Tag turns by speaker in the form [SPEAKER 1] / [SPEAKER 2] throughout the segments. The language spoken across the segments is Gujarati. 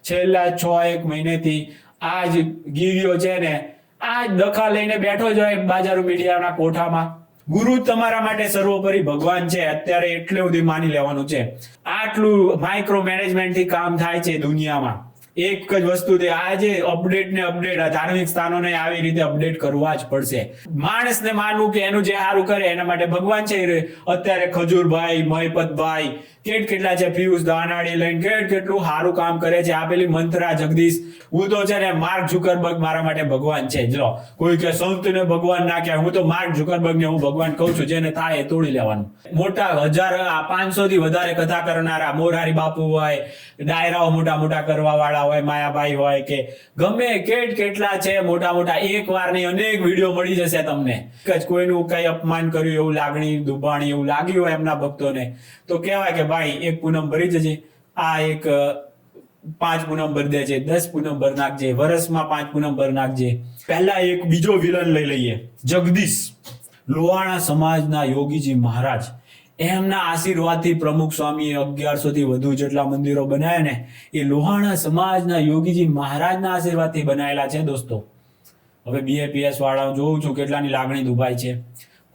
[SPEAKER 1] છેલ્લા 6-1 મહિનેથી આ જ ગીરીઓ છે ને આ જ દખા લઈને બેઠો જ હોય બાજારો મીડિયાના કોઠામાં. ગુરુ તમારા માટે સર્વોપરી ભગવાન છે. અત્યારે એટલે સુધી માની લેવાનું છે. આટલું માઇક્રો મેનેજમેન્ટ થી કામ થાય છે દુનિયામાં. એક જ વસ્તુ તે આજે અપડેટ ને અપડેટ ધાર્મિક સ્થાનોને આવી રીતે અપડેટ કરવા જ પડશે. માણસને માનવું કે એનું જે સારું કરે એના માટે ભગવાન છે. અત્યારે ખજૂરભાઈ, મહિપતભાઈ, કેટલા છે, પિયુષ દાનાડી લઈને કેટલું સારું કામ કરે છે. આ પેલી મંત્રા જગદીશ, હું તો છે ને માર્ક ઝુકરબર્ગ મારા માટે ભગવાન છે. જો કોઈ કે સંતને ભગવાન ના કહેવાય, હું તો માર્ક ઝુકરબર્ગ ને હું ભગવાન કહું છું. જેને થાય એ તોડી લેવાનું. મોટા 500 થી વધારે કથા કરનારા મોરારી બાપુ હોય, ડાયરાઓ મોટા મોટા કરવા વાળા હોય, માયાભાઈ હોય કે ગમે કેટલા છે મોટા મોટા, એક વાર નહીં અનેક વિડીયો મળી જશે તમને. કોઈનું કઈ અપમાન કર્યું એવું લાગણી દુભાણી એવું લાગ્યું હોય એમના ભક્તોને તો કહેવાય કે ભાઈ એક પૂનમ ભરી જજે, આ એક 5 પૂનમ ભરી દેજે, 10 પૂનમ ભર નાખજે, વર્ષમાં 5 પૂનમ ભર નાખજે. પહેલા એક બીજો વિલન લઈ લઈએ, જગદીશ લોહાણા સમાજના યોગીજી મહારાજ. એમના આશીર્વાદથી પ્રમુખ સ્વામી 1100 થી વધુ જેટલા મંદિરો બનાવ્યા ને એ લોહાણા સમાજના યોગીજી મહારાજના આશીર્વાદથી બનાયેલા છે દોસ્તો. હવે BAPS વાળા જોઉં છું કેટલાની લાગણી દુભાઈ છે.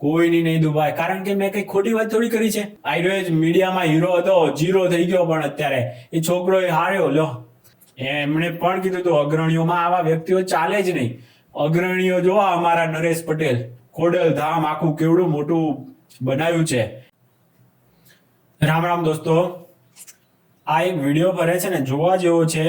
[SPEAKER 1] કોઈની નહીં દુભાય, કારણ કે મેં કઈ ખોટી વાત થોડી કરી છે. આઈરોજ મીડિયામાં હીરો હતો, જીરો થઈ ગયો, પણ અત્યારે એ છોકરો એ હાર્યો. લો એમણે પણ કીધું તો અગ્રણીઓમાં આવા વ્યક્તિઓ ચાલે જ નહીં. અગ્રણીઓ જોવા અમારા નરેશ પટેલ ખોડલ ધામ આખું કેવડું મોટું બનાવ્યું છે. રામ રામ દોસ્તો, આ એક વિડીયો ભરે છે ને જોવા જેવો છે.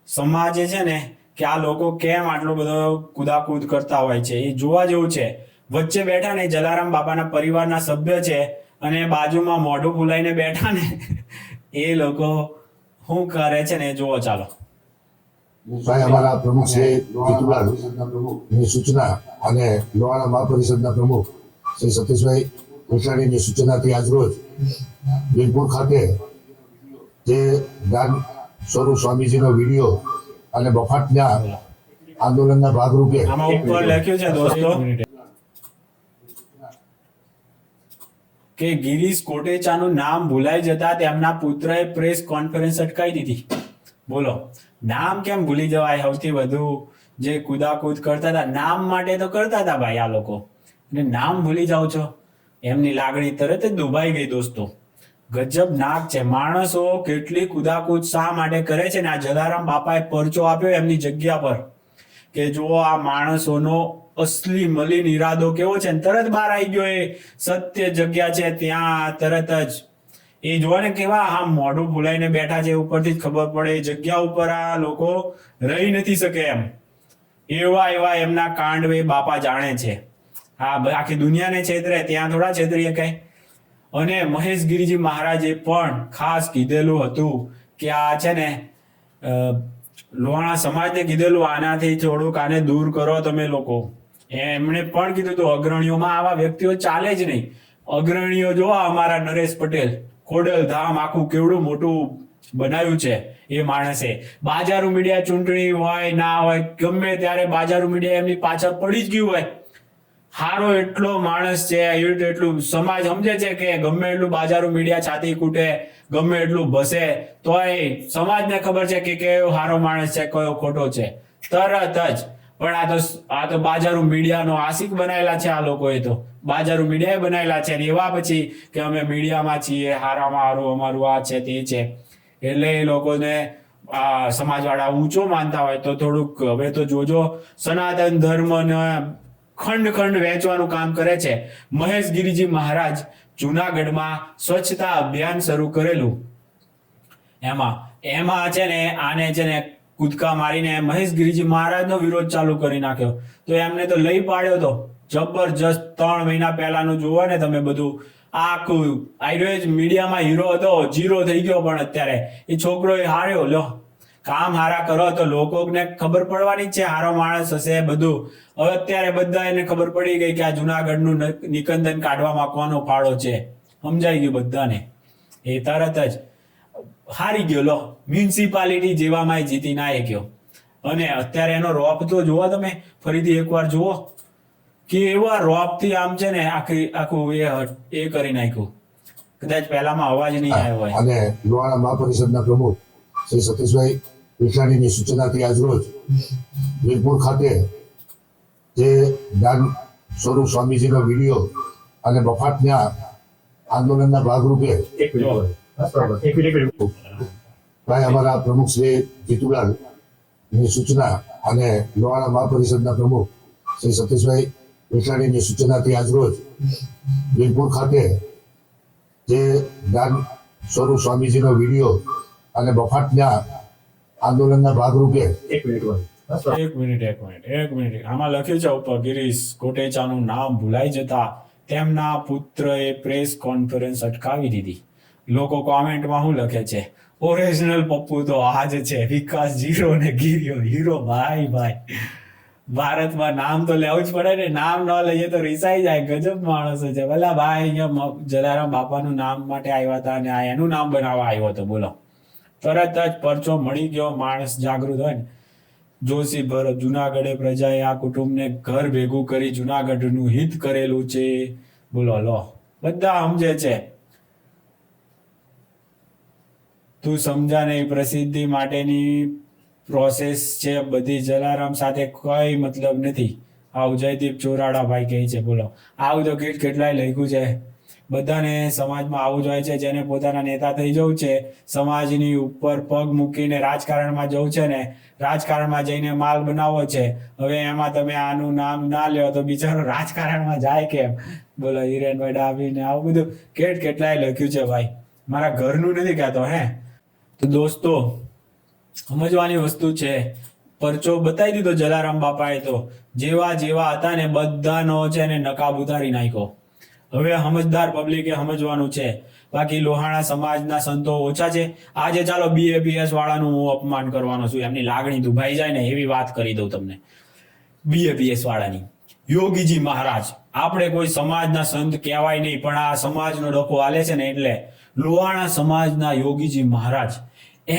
[SPEAKER 1] સમાજે છે ને કે આ લોકો કેમ આટલો બધો કુદાકૂદ કરતા હોય છે એ જોવા જેવું છે. વચ્ચે બેઠા ને જલારામ બાપાના પરિવારના સભ્ય છે અને બાજુમાં મોઢું ફૂલાઈને બેઠા ને એ લોકો શું કરે છે ને એ જોવો. ચાલો.
[SPEAKER 2] ભાઈ અમારા પ્રમુખ શ્રી જીતુલાલની સૂચના અને લોહાણા મહાપરિષદના પ્રમુખ શ્રી સતીશભાઈ કોઠારીની સૂચનાથી આજરોજ વીરપુર ખાતે જે જ્ઞાન સ્વરૂપ સ્વામીજીનો વિડીયો અને બફાટના આંદોલનના ભાગરૂપે
[SPEAKER 1] આમાં ઉપર લખ્યું છે દોસ્તો કે ગિરીશ કોટેચાનું નામ ભૂલાઈ જતા તેમના પુત્રએ પ્રેસ કોન્ફરન્સ અટકાવી દીધી. બોલો, નામ કેમ ભૂલી જવાય? સૌથી વધુ જે કુદાકૂદ કરતા હતા નામ માટે તો કરતા હતા ભાઈ આ લોકો, અને નામ ભૂલી જાઓ છો. એમની લાગણી તરત જ દુભાઈ ગઈ દોસ્તો. ગજબ નાક છે. માણસો કેટલી કુદાકૂદ શા માટે કરે છે ને આ જલારામ બાપાએ પરચો આપ્યો એમની જગ્યા પર કે જુઓ આ માણસોનો અસલી મલિન ઈરાદો કેવો છે ને તરત બહાર આવી ગયો. એ સત્ય જગ્યા છે ત્યાં તરત જ એ જોવા ને કેવા આમ મોઢું ફૂલાઈને બેઠા છે. ઉપરથી જ ખબર પડે એ જગ્યા ઉપર આ લોકો રહી નથી શકે એમ. એવા એમના કાંડ એ બાપા જાણે છે. હા, આખી દુનિયાને છેતરે ત્યાં થોડા છેતરીએ કઈ. અને મહેશ ગિરીજી મહારાજે પણ ખાસ કીધેલું હતું કે આ છે ને લોહાણા સમાજને કીધેલું આનાથી થોડુંક આને દૂર કરો તમે લોકો. એમણે પણ કીધું તો અગ્રણીઓમાં આવા વ્યક્તિઓ ચાલે જ નહીં. અગ્રણીઓ જોવા અમારા નરેશ પટેલ ખોડલ ધામ આખું કેવડું મોટું બનાવ્યું છે એ માણસે. બાજારું મીડિયા ચૂંટણી હોય ના હોય ગમે ત્યારે બાજારું મીડિયા એમની પાછળ પડી જ ગયું હોય. હારો એટલો માણસ છે, એટલું સમાજ સમજે છે કે ગમે એટલું બાજારું મીડિયા છાતી કૂટે, ગમે એટલું ભસે તોય સમાજને ખબર છે કે કયો હારો માણસ છે કયો ખોટો છે તરત જ. પણ આ તો બાજારું મીડિયાનો આશિક બનાયેલા છે આ લોકોએ. તો બાજારું મીડિયાએ બનાવેલા છે એવા પછી કે અમે મીડિયામાં છીએ, હારામાં હારું અમારું આ છે તે છે. એટલે એ લોકોને સમાજવાળા ઊંચો માનતા હોય તો થોડુંક હવે તો જોજો સનાતન ધર્મને ખંડ વહેંચવાનું કામ કરે છે. મહેશ ગિરીજી મહારાજ જુનાગઢમાં સ્વચ્છતા અભિયાન શરૂ કરેલું. એમાં છે ને આને છે ને કૂદકા મારીને મહેશ ગિરીજી મહારાજનો વિરોધ ચાલુ કરી નાખ્યો. તો એમને તો લઈ પાડ્યો તો જબરજસ્ત. 3 મહિના પહેલાનું જોવો ને તમે બધું આખું. આઈરોજ મીડિયામાં હીરો હતો, જીરો થઈ ગયો, પણ અત્યારે એ છોકરો એ હાર્યો. લો કામ હારા કરો તો લોકોને ખબર પડવાની જ છે હારો માણસ હશે બધું. હવે અત્યારે બધા એને ખબર પડી ગઈ કે આ જુનાગઢનું નિકંદન કાઢવામાં કોનો ફાળો છે. સમજાઈ ગયું બધાને. એ તરત જ હારી ગયો. લો મ્યુનિસિપાલિટી જેવામાં જીતી ના ગયો. અને અત્યારે એનો રોપ તો જુઓ તમે, ફરીથી એકવાર જુઓ કે એવા રોપથી આમ છે ને આખું એ કરી નાખ્યું. કદાચ પહેલામાં અવાજ નહીં આવ્યો હોય.
[SPEAKER 2] અને લોહાણા મહાપરિષદના પ્રમુખ શ્રી સતીશભાઈ પેટાણીની સૂચનાથી આજરોજ વીરપુર ખાતે જે જ્ઞાન સ્વરૂપ સ્વામીજીનો વિડીયો અને બફાટના આંદોલનના ભાગરૂપે ભાઈ અમારા પ્રમુખ શ્રી જીતુલાલ ની સૂચના અને લોહાણા મહાપરિષદના પ્રમુખ શ્રી સતીશભાઈ પેટાણીની સૂચનાથી આજરોજ વીરપુર ખાતે જે જ્ઞાન સ્વરૂપ સ્વામીજીનો વિડીયો અને બફાટના આંદોલનના ભાગરૂપે
[SPEAKER 1] એક મિનિટ આમાં લખ્યું છે ઉપર ગિરીશ કોટેચાનું નામ ભૂલાઈ જતા તેમના પુત્રએ પ્રેસ કોન્ફરન્સ અટકાવી દીધી. લોકો કોમેન્ટમાં શું લખે છે? ઓરિજિનલ પપ્પુ તો આ જ છે, વિકાસ જીરો ને ગીર્યો હીરો. ભાઈ ભારતમાં નામ તો લેવું જ પડે ને, નામ ન લઈએ તો રીસાઈ જાય. ગજબ માણસો છે. ભલા ભાઈ અહીંયા જલારામ બાપાનું નામ માટે આવ્યા હતા અને આ એનું નામ બનાવવા આવ્યો હતો. બોલો, તરત જ પરચો મળી ગયો. માણસ જાગૃત હોય ને. જોશી ભરત, જુનાગઢે પ્રજાએ આ કુટુંબને ઘર ભેગું કરી જુનાગઢનું હિત કરેલું છે. બોલો લો, બધા સમજે છે. તું સમજા નહીં, પ્રસિદ્ધિ માટેની પ્રોસેસ છે બધી. જલારામ સાથે કઈ મતલબ નથી. આવું જયદીપ ચોરાડાભાઈ કહે છે. બોલો, આવું તો કેટલાય લખ્યું છે. બધાને સમાજમાં આવું જ હોય છે. જેને પોતાના નેતા થઈ જવું છે, સમાજની ઉપર પગ મૂકીને રાજકારણમાં જવું છે ને, રાજકારણમાં જઈને માલ બનાવવો છે. હવે એમાં તમે આનું નામ ના લ્યો તો બિચારો રાજકારણમાં જાય કેમ? બોલો, હિરેનભાઈ ડાભી ને આવું બધું કેટલાય લખ્યું છે. ભાઈ મારા ઘરનું નથી કહેતો હે. તો દોસ્તો, સમજવાની વસ્તુ છે. પરચો બતાવી દીધો જલારામ બાપાએ તો. જેવા હતા ને બધાનો છે ને નકાબ ઉતારી નાખ્યો. હવે સમજદાર પબ્લિકે સમજવાનું છે. બાકી લોહાણા સમાજના સંતો ઓછા છે. આજે ચાલો BAPS વાળાનું હું અપમાન કરવાનો છું, એમની લાગણી દુભાઈ જાય ને એવી વાત કરી દઉં તમને. BAPS વાળાની યોગીજી મહારાજ, આપણે કોઈ સમાજના સંત કહેવાય નહીં, પણ આ સમાજનો ડખો હાલે છે ને, એટલે લોહાણા સમાજના યોગીજી મહારાજ,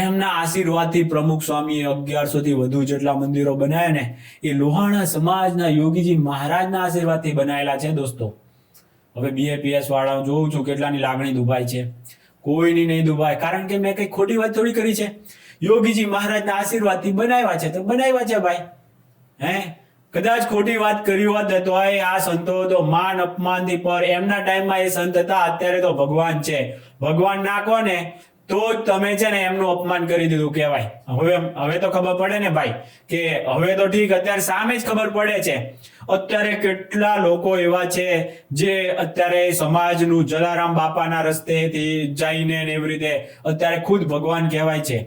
[SPEAKER 1] એમના આશીર્વાદથી પ્રમુખ સ્વામીએ 1100 થી વધુ જેટલા મંદિરો બનાવ્યા ને, એ લોહાણા સમાજના યોગીજી મહારાજના આશીર્વાદથી બનાવેલા છે દોસ્તો. હવે BAPS વાળા જોઉં છું કેટલાની લાગણી દુભાઈ છે. કોઈની નહીં દુભાય, કારણ કે મેં કઈ ખોટી વાત થોડી કરી છે. યોગીજી મહારાજના આશીર્વાદથી બનાવ્યા છે તો બનાવ્યા છે ભાઈ. હે, કદાચ ખોટી વાત કરી હોત તો આ સંતો તો માન અપમાનથી પર, એમના ટાઈમમાં એ સંત હતા, અત્યારે તો ભગવાન છે. ભગવાન ના કહો ને તો જ તમે છે ને એમનું અપમાન કરી દીધું કહેવાય. હવે તો ખબર પડે ને ભાઈ, કે હવે તો ઠીક, અત્યારે સામે જ ખબર પડે છે. અત્યારે કેટલા લોકો એવા છે જે અત્યારે સમાજનું જલારામ બાપાના રસ્તેથી જઈને એવી રીતે અત્યારે ખુદ ભગવાન કહેવાય છે.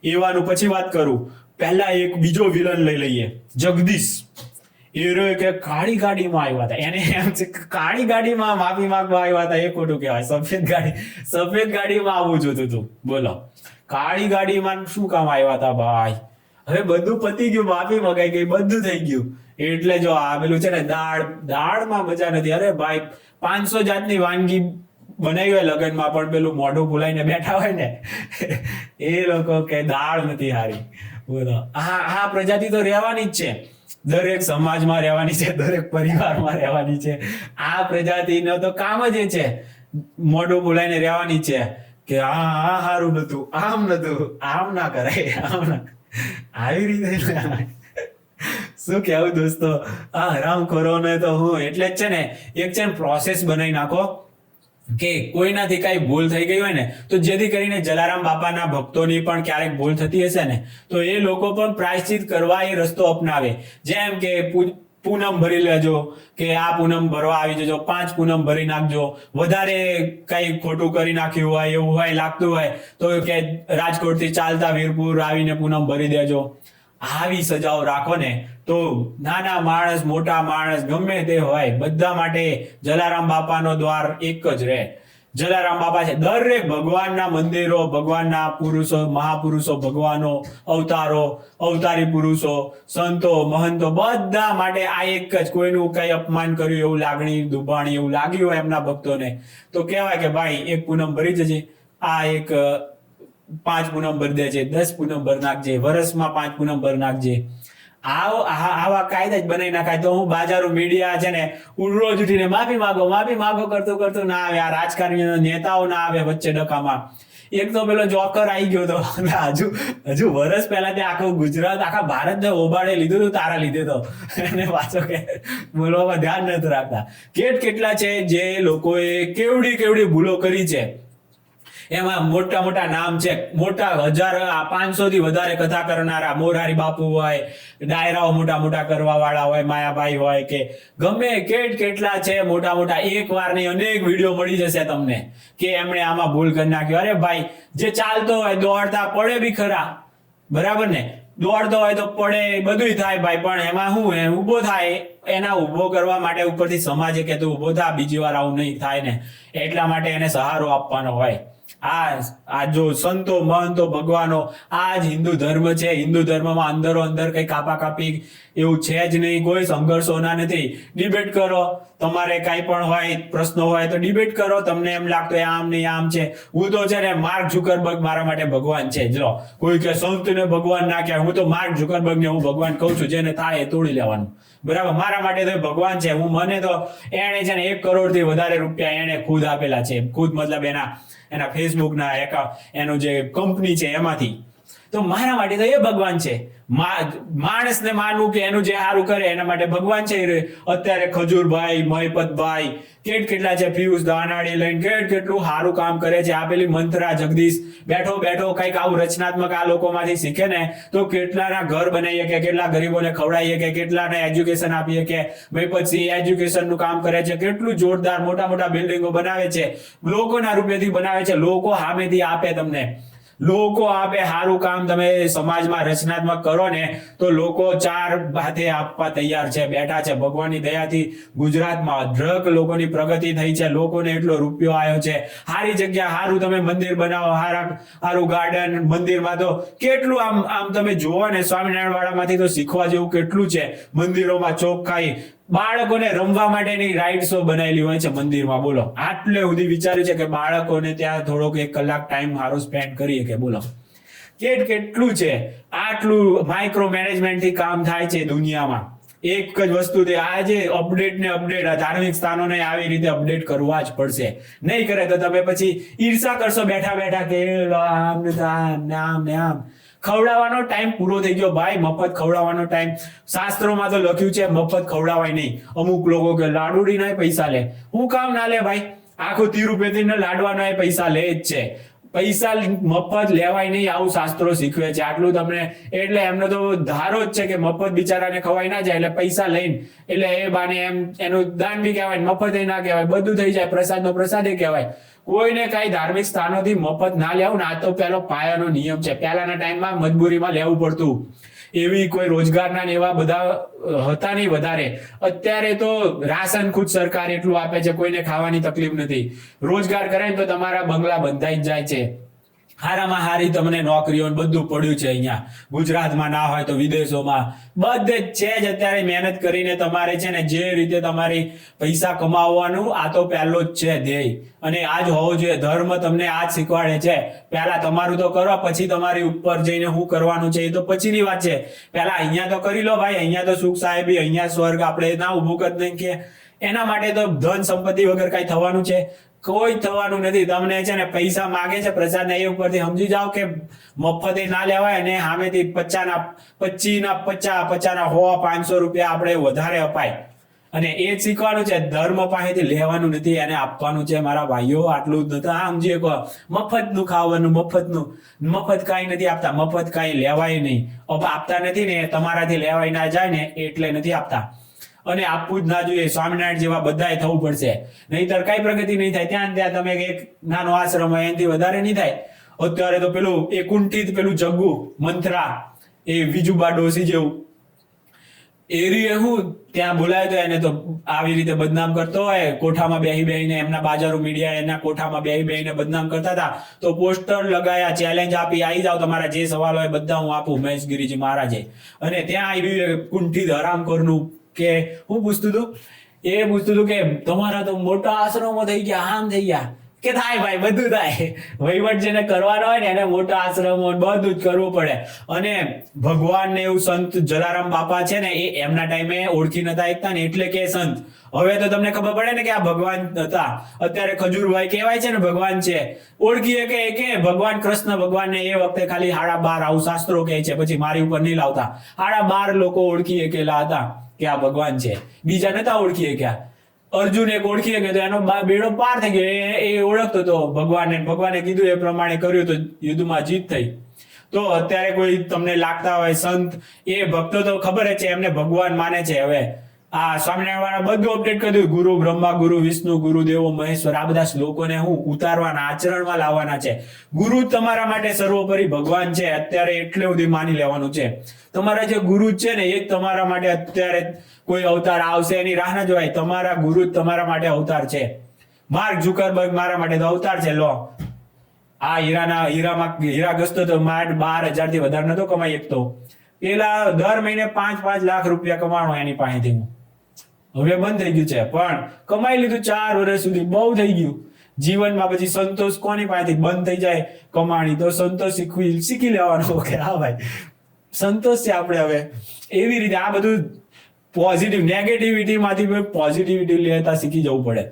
[SPEAKER 1] એવાનું પછી વાત કરું. પહેલા એક બીજો વિલન લઈ લઈએ, જગદીશ. એ કે કાળી ગાડીમાં આવ્યા હતા, એને એમ છે કાળી ગાડીમાં માફી માંગવા આવ્યા હતા, એ ખોટું કહેવાય. સફેદ ગાડીમાં આવવું જોતું હતું. બોલો, કાળી ગાડીમાં શું કામ આવ્યા હતા ભાઈ? હવે બધું પતી ગયું, માફી મંગાઈ ગઈ, બધું થઈ ગયું. એટલે જો આવેલું છે ને દાળમાં મજા નથી. અરે ભાઈ, 500 જાતની વાનગી બનાવી હોય લગ્નમાં, પણ પેલું મોઢું ભૂલાઈને બેઠા હોય ને એ લોકો કે દાળ નથી હારી. બોલો, આ પ્રજાતિ તો રહેવાની જ છે. દરેક સમાજમાં રહેવાની છે, દરેક પરિવારમાં રહેવાની છે. આ પ્રજાતિનો તો કામ જ એ છે, મોઢું ભૂલાઈને રહેવાની છે કે આ સારું નતું, આમ નતું, આમ ના કરાય, આમ ના. આવી રીતે શું કેવું દોસ્તો? આ હરામખોરોને તો હું એટલે જ છે ને એક છે ને પ્રોસેસ બનાવી નાખો કે કોઈનાથી કઈ ભૂલ થઈ ગઈ હોય ને, તો જેથી કરીને જલારામ બાપાના ભક્તોની પણ ક્યારેક ભૂલ થતી હશે ને, તો એ લોકો પણ પ્રાયશ્ચિત કરવા એ રસ્તો અપનાવે. જેમ કે પૂનમ ભરી લેજો, કે આ પૂનમ ભરવા આવી જજો, 5 પૂનમ ભરી નાખજો. વધારે કઈ ખોટું કરી નાખ્યું હોય એવું હોય લાગતું હોય તો કે રાજકોટથી ચાલતા વીરપુર આવીને પૂનમ ભરી દેજો. આવી સજાઓ રાખો ને તો નાના માણસ મોટા માણસ ગમે તે હોય બધા માટે જલારામ બાપાનો દ્વાર એક જ રહે. જલારામ બાપા છે. દરેક ભગવાનના મંદિરો, ભગવાનના પુરુષો, મહાપુરુષો, ભગવાનો, અવતારો, અવતારી પુરુષો, સંતો, મહંતો બધા માટે આ એક જ. કોઈનું કઈ અપમાન કર્યું એવું લાગણી દુભાણી એવું લાગ્યું હોય એમના ભક્તોને, તો કહેવાય કે ભાઈ એક પૂનમ ભરી જજે, આ એક 5 પૂનમ ભરી દેજે, 10 પૂનમ ભરી નાખજે, વર્ષમાં 5 પૂનમ ભરી નાખજે. આવા કાયદા જ બનાવી નાખાય. તો હું બાજારો મીડિયા છે ને રોજ ઉઠીને માફી માંગો કરતું ના આવે. આ રાજકારણી નેતાઓ ના આવે વચ્ચે ડકામાં. એક તો પેલો જોકર આવી ગયો હતો હજુ વર્ષ પહેલા તે આખું ગુજરાત આખા ભારતને ઓબાડે લીધું હતું તારા લીધે તો એને પાછો કે બોલવામાં ધ્યાન નથી રાખતા. કેટલા છે જે લોકોએ કેવડી ભૂલો કરી છે. એમાં મોટા મોટા નામ છે, મોટા 500 થી વધારે કથા કરનારા મોરારી બાપુ હોય, ડાયરાઓ મોટા કરવા વાળા હોય, માયાભાઈ હોય કે ગમે કેટલા છે મોટા એક વાર નહીં અનેક વિડીયો મળી જશે તમને કે એમણે આમાં ભૂલ કરી નાખ્યો. અરે ભાઈ, જે ચાલતો હોય દોડતા પડે બી ખરા, બરાબર ને, દોડતો હોય તો પડે બધું થાય ભાઈ, પણ એમાં શું ઊભો થાય, એના ઊભો કરવા માટે ઉપરથી સમાજે કે તું ઊભો થા, બીજી વાર આવું નહીં થાય ને, એટલા માટે એને સહારો આપવાનો હોય. આ જો સંતો મહંતો ભગવાનો આ જ હિન્દુ ધર્મ છે. હિન્દુ ધર્મમાં અંદરો અંદર કઈ કાપી એવું છે જ નહીં, કોઈ સંઘર્ષોના નથી. ડિબેટ કરો, તમારે કઈ પણ હોય પ્રશ્નો હોય તો ડિબેટ કરો. તમને એમ લાગતો આમ નહીં આમ છે, હું તો છે ને માર્ક ઝુકરબર્ગ મારા માટે ભગવાન છે. જો કોઈ કે સંતને ભગવાન ના કહેવાય, હું તો માર્ક ઝુકરબર્ગ ને હું ભગવાન કહું છું. જેને થાય એ તોડી લેવાનું, બરાબર. મારા માટે તો ભગવાન છે. મને તો એને છે ને 1 કરોડ થી વધારે રૂપિયા એને ખુદ આપેલા છે. ખુદ મતલબ એના ફેસબુક ના એનું જે કંપની છે એમાંથી. તો મારા માટે તો એ ભગવાન છે. માણસને માનવું કે એનું જે સારું કરે એના માટે ભગવાન છે. અત્યારે ખજૂરભાઈ, મહિપતભાઈ કેટલા છે, પિયુષ દાનાડી લઈને કેટલું સારું કામ કરે છે. આ પેલી મંત્રા જગદીશ બેઠો કંઈક આવું રચનાત્મક આ લોકોમાંથી શીખે ને તો કેટલાના ઘર બનાવીએ કે કેટલા ગરીબોને ખવડાવીએ કે કેટલાને એજ્યુકેશન આપીએ કે મહિપતસિંહ એજ્યુકેશન નું કામ કરે છે. કેટલું જોરદાર મોટા બિલ્ડિંગો બનાવે છે, લોકોના રૂપિયાથી બનાવે છે. લોકો સામેથી આપે તમને, લોકો આપે. સારું કામ તમે સમાજમાં રચનાત્મક કરો ને તો લોકો 4 હાથે આપવા તૈયાર છે, બેઠા છે. ભગવાનની દયાથી ગુજરાતમાં અઢળક લોકોની પ્રગતિ થઈ છે. લોકોને એટલો રૂપિયો આવ્યો છે. સારી જગ્યા, સારું તમે મંદિર બનાવો, સારું ગાર્ડન, મંદિરમાં તો કેટલું આમ તમે જુઓ ને સ્વામિનારાયણ વાળામાંથી તો શીખવા જેવું કેટલું છે. મંદિરોમાં ચોખ્ખાઈ, બાળકોને રમવા માટેની રાઇડ્સો બનાવેલી હોય છે મંદિરમાં. બોલો, આટલે સુધી વિચાર્યું છે કે બાળકોને ત્યાં થોડોક 1 કલાક ટાઈમ સારો સ્પેન્ડ કરીએ કે બોલો કેટલું છે. આટલું માઇક્રો મેનેજમેન્ટ થી કામ થાય છે દુનિયામાં. એક જ વસ્તુ આજે અપડેટ ધાર્મિક સ્થાનોને આવી રીતે અપડેટ કરવા જ પડશે. નહીં કરે તો તમે પછી ઈર્ષા કરશો બેઠા કે આમ ખવડાવવાનો ટાઈમ પૂરો થઈ ગયો ભાઈ. મફત ખવડાવવાનો ટાઈમ શાસ્ત્રોમાં તો લખ્યું છે મફત ખવડાવાય નહીં. અમુક લોકો કે લાડુડી ના પૈસા લે, હું કામ ના લે ભાઈ. આખું તિરુપતિ ને લાડવાના પૈસા લે જ છે. પૈસા મફત લેવાય નહીં, આવું શાસ્ત્રો શીખવે છે. આટલું તમને એટલે એમનો તો ધારો જ છે કે મફત બિચારાને ખવાય ના જાય, એટલે પૈસા લઈને એટલે એ બાને એનું દાન બી કહેવાય, મફત ના કહેવાય, બધું થઈ જાય. પ્રસાદનો પ્રસાદે કહેવાય. કોઈને કઈ ધાર્મિક સ્થાનોથી મફત ના લેવું ને, આ તો પેલો પાયાનો નિયમ છે. પહેલાના ટાઈમમાં મજબૂરીમાં લેવું પડતું. એવી કોઈ રોજગારના એવા બધા હતા નહીં વધારે. અત્યારે તો રાશન ખુદ સરકાર એટલું આપે છે, કોઈને ખાવાની તકલીફ નથી. રોજગાર કરે ને તો તમારા બંગલા બંધાઈ જ જાય છે. હારામાં હારી તમને નોકરીઓ બધું પડ્યું છે અહીંયા. ગુજરાતમાં ના હોય તો વિદેશોમાં બધે જ છે જ. અત્યારે મહેનત કરીને તમારે છે ને જે રીતે તમારી પૈસા કમાવવાનું, આ તો પહેલો જ છે ધ્યેય. અને આ જ હોવો જોઈએ. ધર્મ તમને આ જ શીખવાડે છે. પહેલા તમારું તો કરો, પછી તમારી ઉપર જઈને શું કરવાનું છે એ તો પછીની વાત છે. પહેલા અહીંયા તો કરી લો ભાઈ. અહીંયા તો સુખ સાહેબી, અહીંયા સ્વર્ગ આપણે ના ઉભું કરી દઈએ કે એના માટે તો ધન સંપત્તિ વગર કઈ થવાનું છે? કોઈ થવાનું નથી. તમને છે ને પૈસા માગે છે પ્રસાદ એ ઉપરથી સમજી જાઓ કે મફતે ના લેવાય અને સામેથી 50 ના 100 500 રૂપિયા આપણે વધારે અપાય. અને એ જ શીખવાનું છે. ધર્મ પાસેથી લેવાનું નથી, એને આપવાનું છે મારા ભાઈઓ. આટલું જ નથી. સમજીએ કહો મફતનું ખાવાનું, મફત કાંઈ નથી આપતા. મફત કાંઈ લેવાય નહીં. આપતા નથી ને, તમારાથી લેવાય ના જાય ને એટલે નથી આપતા. અને આપવું જ ના જોઈએ. સ્વામિનારાયણ જેવા બધાએ થવું પડશે, નહીતર કઈ પ્રગતિ નહીં થાય. ત્યાં તમે એક નાનો આશ્રમ હોય એનાથી વધારે નહીં થાય. અત્યારે તો પેલું એ કુંઠિત પેલું જગ્ગુ મંત્રા, એ વિજુબા ડોસી જેવું એરી હું ત્યાં બોલાયો તો એને તો આવી રીતે બદનામ કરતો હોય. કોઠામાં બેહીને એમના બાજારો મીડિયા એના કોઠામાં બેહીને બદનામ કરતા હતા. તો પોસ્ટર લગાયા, ચેલેન્જ આપી, આવી જાઓ તમારા જે સવાલ હોય બધા હું આપું મહેશગીરીજી મહારાજે. અને ત્યાં આવી કુંઠિત હરામખોરનું કે હું પૂછતું હતું, એ પૂછતું હતું કે તમારા તો મોટા આશ્રમો થઈ ગયા, આમ થઈ ગયા. કે થાય ભાઈ, બધું થાય. વહીવટ જેને કરવાનો હોય ને એને મોટા આશ્રમો બધું જ કરવું પડે. અને ભગવાન ને એવું સંત જલારામ બાપા છે ને, એ એમના ટાઈમે ઓળખી નતા એકતા ને એટલે કે સંત. હવે તો તમને ખબર પડે ને કે આ ભગવાન હતા. અત્યારે ખજૂરભાઈ કહેવાય છે ને ભગવાન છે. ઓળખીએ કે ભગવાન કૃષ્ણ ભગવાન ને એ વખતે ખાલી 12.5 આવું શાસ્ત્રો કહે છે, પછી મારી ઉપર નહીં લાવતા. 12.5 લોકો ઓળખી એકેલા હતા કે આ ભગવાન છે. બીજા નતા ઓળખી કે અર્જુન એક ઓળખી કે તો એનો બેડો પાર થઈ ગયો. એ ઓળખતો હતો ભગવાનને. ભગવાને કીધું એ પ્રમાણે કર્યું તો યુદ્ધમાં જીત થઈ. તો અત્યારે કોઈ તમને લાગતા હોય સંત, એ ભક્તો તો ખબર જ છે એમને ભગવાન માને છે. હવે આ સ્વામિનારાયણ વાળા બધું અપડેટ કરી દીધું. ગુરુ બ્રહ્મા, ગુરુ વિષ્ણુ, ગુરુ દેવો મહેશ્વર. આ બધા શ્લોકોને હું ઉતારવાના, આચરણમાં લાવવાના છે. ગુરુ તમારા માટે સર્વોપરી ભગવાન છે. અત્યારે એટલે સુધી માની લેવાનું છે. તમારા જે ગુરુ છે ને એ તમારા માટે અત્યારે કોઈ અવતાર આવશે એની રાહ ના જોવાય. તમારા ગુરુ જ તમારા માટે અવતાર છે. માર્ક ઝુકરબર્ગ મારા માટે તો અવતાર છે. લો, આ હીરા ઘસતો તો 12,000 થી વધારે નતો કમાઈ શકતો. પેલા દર મહિને 5-5 લાખ રૂપિયા કમાણો એની પાસેથી. હવે બંધ થઈ ગયું છે, પણ કમાઈ લીધું 4 વર્ષ સુધી. બહુ થઈ ગયું જીવનમાં. પછી સંતોષ કોની પાસેથી બંધ થઈ જાય કમાણી, તો સંતોષ શીખી લેવાનો કે હા ભાઈ સંતોષ છે આપણે. હવે એવી રીતે આ બધું પોઝિટિવ, નેગેટિવિટી માંથી પોઝિટિવિટી લેતા શીખી જવું પડે.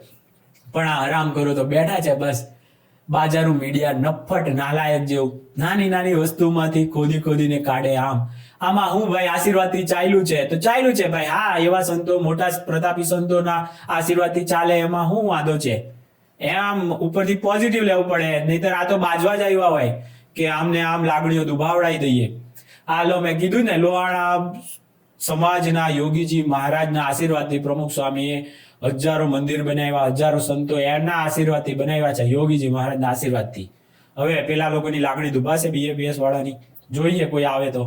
[SPEAKER 1] પણ આ આરામ કરો તો બેઠા છે બસ બાજારું મીડિયા, નફ્ફટ નાલાયક જેવું. નાની નાની વસ્તુમાંથી ખોદીને કાઢે. આમાં હું ભાઈ આશીર્વાદથી ચાલ્યું છે તો ચાલ્યું છે ભાઈ. હા, એવા સંતો, મોટા પ્રતાપી સંતોના આશીર્વાદથી ચાલે, એમાં શું વાંધો છે? એમ ઉપરથી પોઝિટિવ લેવું પડે. નહીતર આ તો બાજવા જ આવ્યા હોય કે આમને આમ લાગણીઓ દુભાવડાઈ દઈએ. આ લો મેં કીધું ને, લોહાણા સમાજના યોગીજી મહારાજના આશીર્વાદથી પ્રમુખ સ્વામીએ હજારો મંદિર બનાવ્યા, હજારો સંતો એના આશીર્વાદથી બનાવ્યા છે, યોગીજી મહારાજના આશીર્વાદથી. હવે પેલા લોકોની લાગણી દુભાશે BAPS વાળાની? જોઈએ કોઈ આવે તો.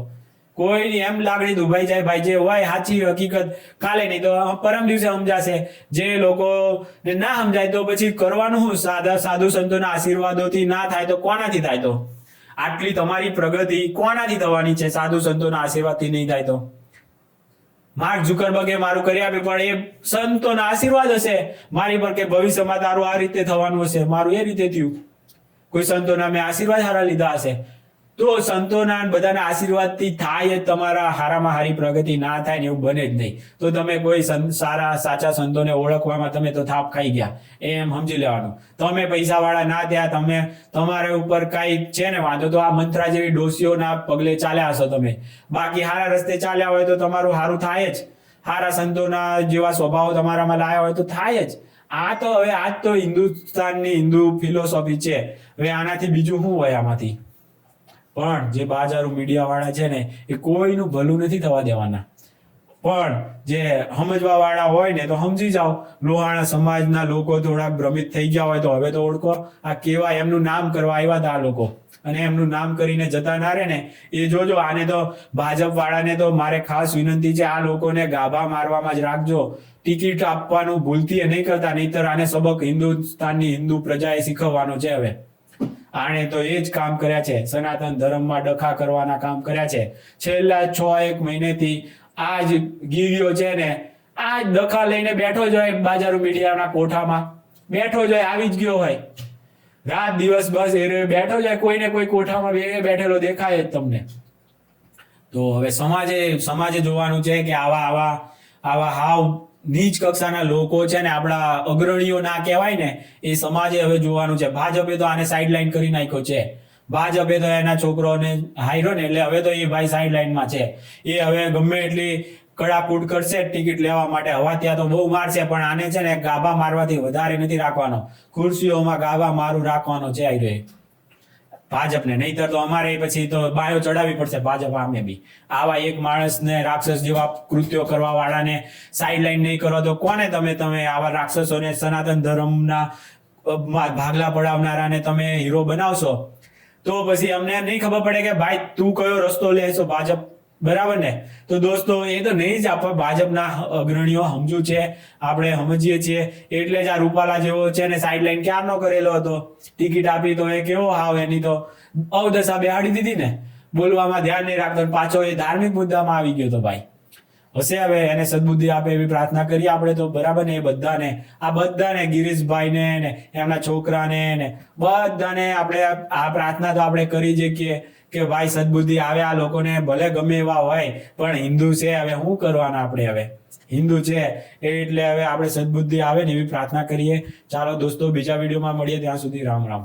[SPEAKER 1] કોઈની એમ લાગણી દુભાઈ જાય ભાઈ. જે હોય સાચી હકીકત કાલે નહીં તો પરમ દિવસે સમજાશે. જે લોકો ના સમજાય તો પછી કરવાનું શું? સાધુ સંતોના આશીર્વાદોથી ના થાય તો કોનાથી થાય? તો આટલી તમારી પ્રગતિ કોનાથી થવાની છે? સાધુ સંતોના આશીર્વાદથી નહીં થાય તો? માર્ક ઝુકરબર્ગે મારું કરી આપ્યું, પણ એ સંતોના આશીર્વાદ હશે મારી પર કે ભવિષ્યમાં તારું આ રીતે થવાનું હશે. મારું એ રીતે થયું. કોઈ સંતોના મેં આશીર્વાદ હારા લીધા હશે. તો સંતોના બધાના આશીર્વાદથી થાય જ તમારા હારામાં હારી પ્રગતિ. ના થાય ને એવું બને જ નહીં. તો તમે કોઈ સારા સાચા સંતોને ઓળખવામાં તમે તો થાપ ખાઈ ગયા, એમ સમજી લેવાનું. તમે પૈસા વાળા ના થયા, તમે તમારા ઉપર કઈ છે ને વાંધો, તો આ મંત્રા જેવી ડોસીઓના પગલે ચાલ્યા હશો તમે. બાકી હારા રસ્તે ચાલ્યા હોય તો તમારું હારું થાય જ. હારા સંતોના જેવા સ્વભાવ તમારામાં લાયા હોય તો થાય જ. આ તો હવે આજ તો હિન્દુસ્તાનની હિન્દુ ફિલોસોફી છે. હવે આનાથી બીજું શું હોય આમાંથી? પણ જે બાજારો મીડિયા વાળા છે ને, એ કોઈનું ભલું નથી થવા દેવાના. પણ જે સમજવા વાળા હોય ને તો સમજી જાઓ. લોહાણા સમાજના લોકો થોડાક ભ્રમિત થઈ ગયા હોય તો હવે તો ઓળખો. આ કેવા એમનું નામ કરવા આવ્યા હતા આ લોકો, અને એમનું નામ કરીને જતા ના રહે ને એ જોજો. આને તો ભાજપ વાળાને તો મારે ખાસ વિનંતી છે, આ લોકોને ગાભા મારવામાં જ રાખજો. ટિકિટ આપવાનું ભૂલથી નહીં કરતા, નહીતર આને સબક હિન્દુસ્તાનની હિન્દુ પ્રજાએ શીખવવાનો છે. હવે આણે તો એ જ કામ કર્યા છે, સનાતન ધર્મમાં ડખા કરવાના કામ કર્યા છે. છેલ્લા 6-1 મહિનેથી આ જ ગીરીઓ છે ને, આ જ ડખા લઈને બેઠો જ હોય બાજારો મીડિયાના કોઠામાં. બેઠો જ હોય, આવી જ ગયો હોય રાત દિવસ. બસ એ બેઠો જાય, કોઈને કોઈ કોઠામાં બેઠેલો દેખાય જ તમને. તો હવે સમાજે જોવાનું છે કે આવા હાવ નીચ કક્ષાના લોકો છે ને, આપણા અગ્રણીઓ ના કહેવાય ને, એ સમાજે હવે જોવાનું છે. ભાજપે તો આને સાઇડલાઇન કરી નાખ્યો છે. ભાજપે તો એના છોકરોને હાર્યો ને, એટલે હવે તો એ ભાઈ સાઇડલાઇનમાં છે. એ હવે ગમે એટલી કડાકૂટ કરશે ટિકિટ લેવા માટે. હવા ત્યાં તો બહુ મારશે, પણ આને છે ને ગાભા મારવાથી વધારે નથી રાખવાનો. ખુરશીઓમાં ગાભા મારું રાખવાનો છે આ ભાજપને. નહીતર તો અમારે પછી તો બાયો ચડાવવી પડશે ભાજપ આમે બી. આવા એક માણસને, રાક્ષસ જેવા કૃત્યો કરવા વાળાને સાઇડલાઇન નહીં કરો તો કોને તમે આવા રાક્ષસોને, સનાતન ધર્મના ભાગલા પડાવનારાને તમે હીરો બનાવશો તો પછી અમને નહીં ખબર પડે કે ભાઈ તું કયો રસ્તો લેશો ભાજપ. બરાબર ને? તો દોસ્તો એ તો નહીં જ. આપણે ભાજપના અગ્રણીઓ સમજુ છે, આપણે સમજીએ છીએ. એટલે જ આ રૂપાલા જેવો છે ને સાઇડલાઇન ક્યારનો કરેલો હતો. ટિકિટ આપી તો એ કેવો હાવ એની તો અવદશા બેહાડી દીધી ને. બોલવામાં ધ્યાન નહીં રાખતો, પાછો એ ધાર્મિક મુદ્દામાં આવી ગયો તો ભાઈ. હશે હવે એને સદબુદ્ધિ આપે એવી પ્રાર્થના કરીએ આપણે તો, બરાબર ને? એ બધાને ગિરીશભાઈને ને એમના છોકરાને ને બધાને આપણે આ પ્રાર્થના તો આપણે કરી જ કે ભાઈ સદબુદ્ધિ આવે આ લોકોને, ભલે ગમે એવા હોય પણ હિન્દુ છે, હવે શું કરવાના આપણે? હવે હિન્દુ છે એટલે હવે આપણે સદબુદ્ધિ આવે ને એવી પ્રાર્થના કરીએ. ચાલો દોસ્તો, બીજા વિડીયોમાં મળીએ, ત્યાં સુધી રામ રામ.